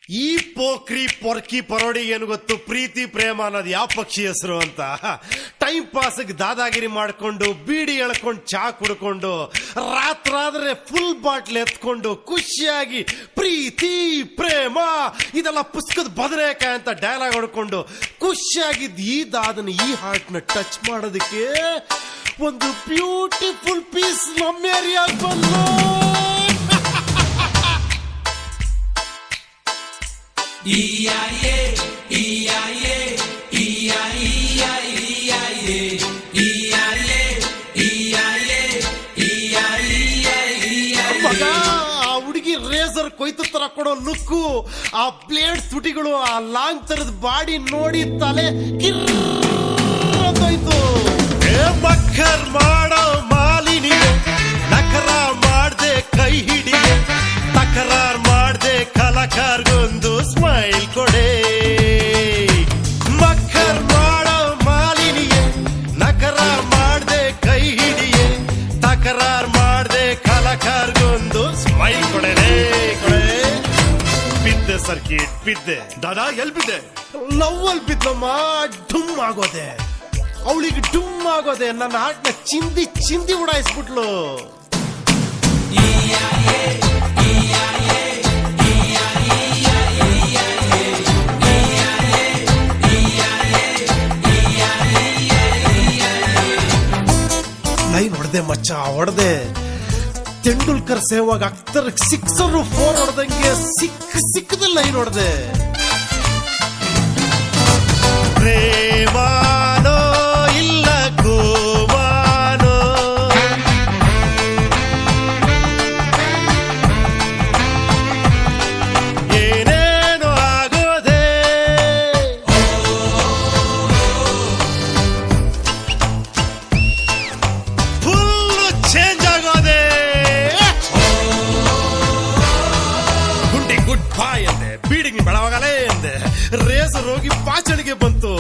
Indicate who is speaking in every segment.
Speaker 1: ಈ ಪೋಖ್ರಿ ಪೊರ್ಕಿ ಪರೋಡಿ ಏನು ಗೊತ್ತು, ಪ್ರೀತಿ ಪ್ರೇಮ ಅನ್ನೋದು ಯಾವ ಪಕ್ಷಿ ಹೆಸರು ಅಂತ. ಟೈಮ್ ಪಾಸ್ಗೆ ದಾದಾಗಿರಿ ಮಾಡ್ಕೊಂಡು ಬೀಡಿ ಎಳ್ಕೊಂಡು ಚಾ ಕುಡ್ಕೊಂಡು ರಾತ್ರಾದ್ರೆ ಫುಲ್ ಬಾಟ್ಲ್ ಎತ್ಕೊಂಡು ಖುಷಿಯಾಗಿ ಪ್ರೀತಿ ಪ್ರೇಮ ಇದೆಲ್ಲ ಪುಸ್ತಕದ ಬದನೇಕಾಯಿ ಅಂತ ಡೈಲಾಗ್ ಹೊಡ್ಕೊಂಡು ಖುಷಿಯಾಗಿದ್ದ ಈ ದಾದನ ಈ ಹಾರ್ಟ್ ನ ಟಚ್ ಮಾಡೋದಕ್ಕೆ ಒಂದು ಬ್ಯೂಟಿಫುಲ್ ಪೀಸ್ ನಮ್ಮ ಏರಿಯಾಗ ಬಂದು ಮಗ ಆ ಹುಡುಗಿ ರೇಸರ್ ಕೊಯ್ತು ತರ ಕೊಡೋ ಲುಕ್ಕು, ಆ ಬ್ಲೇಡ್ ತುಟಿಗಳು, ಆ ಲಾಂಗ್ ತರದ ಬಾಡಿ ನೋಡಿ ತಲೆ ಕಿರ್ರೋಯ್ತು. ಮಕ್ಕರ್ ಮಾಡೋ ಮಾಲಿನಿ ನಕರ ಮಾಡ್ದೆ ಕೈ ಹಿಡಿ, ತಕರಾರ್ ಮಾಡ್ದೆ ಕಲಾಕಾರ್ಗೊಂದು ಸ್ಮೈಲ್ ಕೊಡೆ. ಮಕ್ಕರ್ ಮಾಡೋ ಮಾಲಿನಿಯೇ ನಕರಾರ್ ಮಾಡ್ದೆ ಕೈ ಹಿಡಿಯೇ, ತಕರಾರ್ ಮಾಡ್ದೆ ಕಲಾಕಾರ್ಗೊಂದು ಸ್ಮೈಲ್ ಕೊಡೆ. ಬಿದ್ದೆ ಸರ್ಕಿಟ್ ಬಿದ್ದೆ.
Speaker 2: ದಾದಾ ಎಲ್ ಬಿದ್ದೆ?
Speaker 1: ಲವ್ವಲ್ ಬಿದ್ದಮ್ಮ, ಡುಮ್ ಆಗೋದೆ. ಅವಳಿಗೆ ಡುಮ್ ಆಗೋದೆ, ನನ್ನ ಹಾಟ್ನ ಚಿಂದಿ ಚಿಂದಿ ಉಡಾಯಿಸ್ಬಿಟ್ಲು. ಲೈನ್ ಹೊಡೆದೆ ಮಚ್ಚ, ಹೊಡೆದೆ. ತೆಂಡೂಲ್ಕರ್ ಸೇವಾಗ ಅಕ್ತರ್ 6 4 ಹೊಡೆದಂಗೆ ಸಿಕ್ಕದ ಲೈನ್ ಹೊಡೆದೆ. ಪ್ರೇಮಾನೋ ಇಲ್ಲ ಗೋಮಾನೋ, ಏನೇನೋ ಆಗೋದೆ. ಫುಲ್ಲು ಚೇಂಜ್ ಆಗೋದೆ. ಗುಂಡಿ ಗುಡ್ ಬಾಯ್ ಅಂದೆ, ಬೀಡಿಂಗ್ ಬೆಳವಾಗಲೇ ಅಂದೆ. ರೇಸರ್ ಹೋಗಿ ಪಾಚಣಿಗೆ ಬಂತು,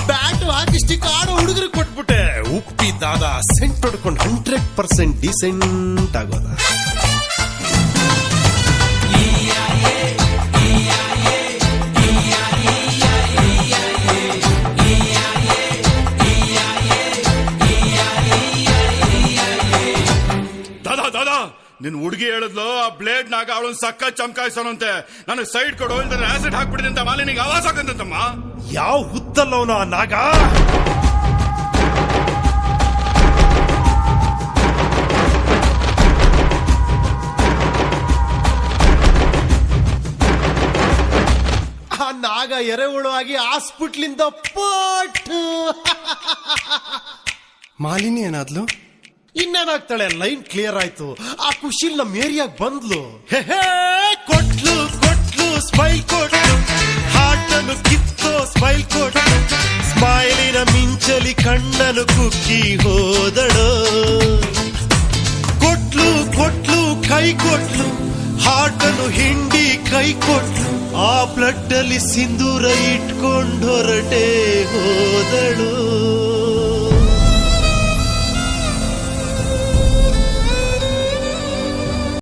Speaker 1: ಬ್ಯಾಟ್ ಹಾಕಿ ಸ್ಟಿಕ್ ಆಡೋ ಹುಡುಗರಿಗೆ ಕೊಟ್ಬಿಟ್ಟೆ. ಉಪ್ಪಿದ್ದಾದ ಸೆಂಟ್ ಹೊಡ್ಕೊಂಡು 100% ಡಿಸೆಂಟ್ ಆಗೋದ.
Speaker 2: ದಾದಾ ನಿನ್ ಹುಡುಗಿ ಹೇಳಿದ್ಲು ಆ ಬ್ಲೇಡ್ ನಾಗ ಅವಳೊಂದ್ ಸಕ್ಕ ಚಮಕಾಯಿಸೋಣಂತೆ. ನನಗೆ ಸೈಡ್ ಕೊಡು ಇಲ್ದ್ರೆ ಆಸಿಡ್ ಹಾಕ್ಬಿಡಿದೆ ಅಂತ ಮಾಲಿನಿಗೆ ಆವಾಜ್ ಹಾಕಂತಮ್ಮ.
Speaker 1: ಯಾವ ಹುತ್ತಲ್ಲವನ ನಾಗ? ಆ ನಾಗ ಎರೆಹುಳು ಆಗಿ ಹಾಸ್ಪಿಟ್ಲಿಂದ ಪಟ್.
Speaker 3: ಮಾಲಿನಿ ಏನಾದ್ಲು?
Speaker 1: ಇನ್ನೇನಾಗ್ತಾಳೆ, ಲೈನ್ ಕ್ಲಿಯರ್ ಆಯ್ತು. ಆ ಖುಷಿಲ್ ನಮ್ ಏರಿಯಾಗ ಬಂದ್ಲು. ಕೊಟ್ಲು ಕೊಟ್ಲು ಸ್ಮೈಲ್ ಕೊಟ್ಲು, ಹಾರ್ಟ್ ಅನ್ನು ಕಿತ್ತೋ ಸ್ಮೈಲ್ ಕೊಟ್ಲು. ಸ್ಮೈಲಿನ ಮಿಂಚಲಿ ಕಣ್ಣನು ಕುಕ್ಕಿ ಹೋದಳು. ಕೊಟ್ಲು ಕೊಟ್ಲು ಕೈ ಕೊಟ್ಲು, ಹಾರ್ಟ್ ಅನ್ನು ಹಿಂಡಿ ಕೈ ಕೊಟ್ಲು. ಆ ಬ್ಲಡ್ ಅಲ್ಲಿ ಸಿಂಧೂರ ಇಟ್ಕೊಂಡೊರಟೆ ಹೋದಳು.